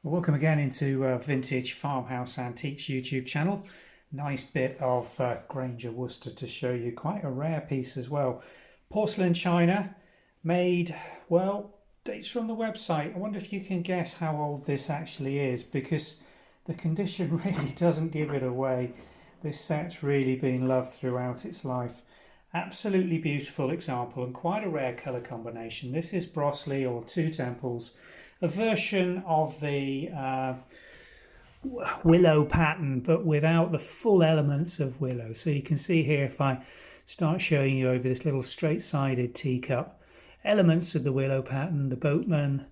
Well, welcome again into Vintage Farmhouse Antiques YouTube channel. Nice bit of Grainger Worcester to show you. Quite a rare piece as well. Porcelain china, made, well, dates from the website. I wonder if you can guess how old this actually is, because the condition really doesn't give it away. This set's really been loved throughout its life. Absolutely beautiful example and quite a rare colour combination. This is Broseley or Two Temples, a version of the willow pattern, but without the full elements of willow. So you can see here, if I start showing you over this little straight-sided teacup, elements of the willow pattern, the boatman,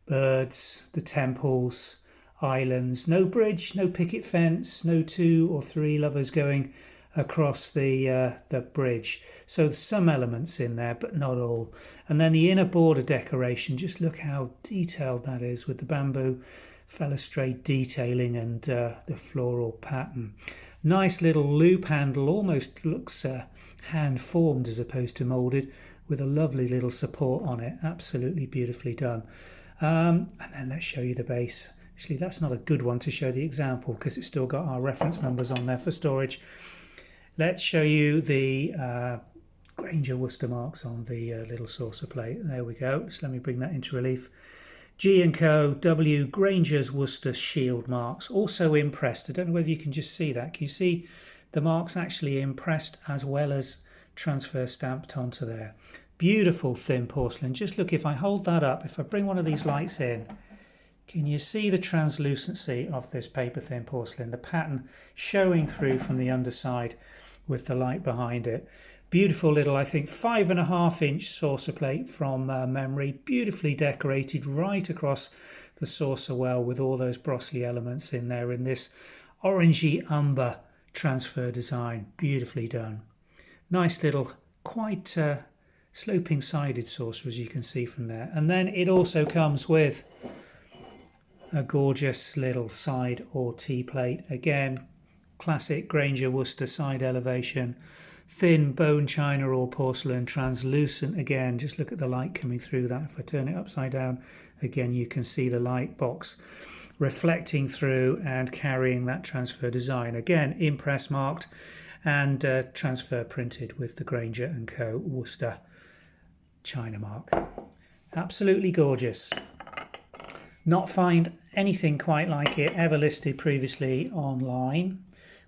birds, the temples, islands, no bridge, no picket fence, no 2 or 3 lovers going across the bridge. So some elements in there, but not all. And then the inner border decoration, just look how detailed that is with the bamboo balustrade detailing and the floral pattern. Nice little loop handle, almost looks hand formed as opposed to molded, with a lovely little support on it. Absolutely beautifully done. And then let's show you the base. Actually, that's not a good one to show the example because it's still got our reference numbers on there for storage. Let's show you the Grainger Worcester marks on the little saucer plate. There we go. Just let me bring that into relief. G&Co W Grainger's Worcester shield marks, also impressed. I don't know whether you can just see that. Can you see the marks actually impressed as well as transfer stamped onto there? Beautiful thin porcelain. Just look, if I hold that up, if I bring one of these lights in, can you see the translucency of this paper thin porcelain? The pattern showing through from the underside with the light behind it. Beautiful little, I think, 5.5-inch saucer plate from memory. Beautifully decorated right across the saucer well with all those Broseley elements in there in this orangey umber transfer design. Beautifully done. Nice little, quite sloping sided saucer, as you can see from there. And then it also comes with a gorgeous little side or T-plate. Again, classic Grainger Worcester side elevation. Thin bone china or porcelain, translucent again. Just look at the light coming through that. If I turn it upside down, again, you can see the light box reflecting through and carrying that transfer design. Again, impress marked and transfer printed with the Grainger & Co. Worcester china mark. Absolutely gorgeous. Not find anything quite like it ever listed previously online.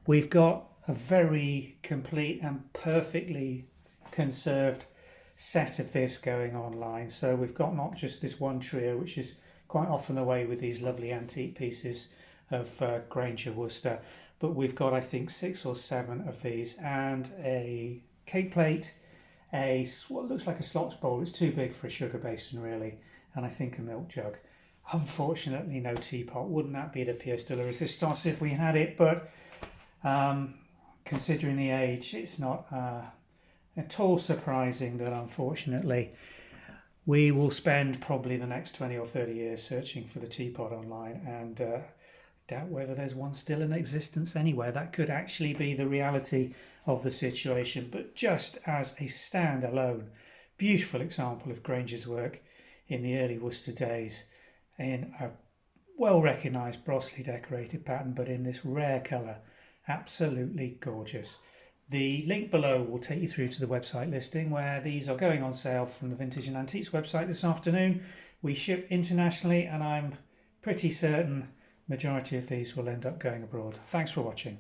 We've got a very complete and perfectly conserved set of this going online. So we've got not just this one trio, which is quite often the way with these lovely antique pieces of Grainger Worcester, but we've got, I think, 6 or 7 of these, and a cake plate, what looks like a slops bowl. It's too big for a sugar basin really, and I think a milk jug. Unfortunately, no teapot. Wouldn't that be the pièce de la résistance if we had it? But considering the age, it's not at all surprising that unfortunately we will spend probably the next 20 or 30 years searching for the teapot online, and doubt whether there's one still in existence anywhere. That could actually be the reality of the situation. But just as a standalone, beautiful example of Grainger's work in the early Worcester days, in a well-recognised Broseley decorated pattern, but in this rare colour. Absolutely gorgeous. The link below will take you through to the website listing, where these are going on sale from the Vintage and Antiques website this afternoon. We ship internationally, and I'm pretty certain majority of these will end up going abroad. Thanks for watching.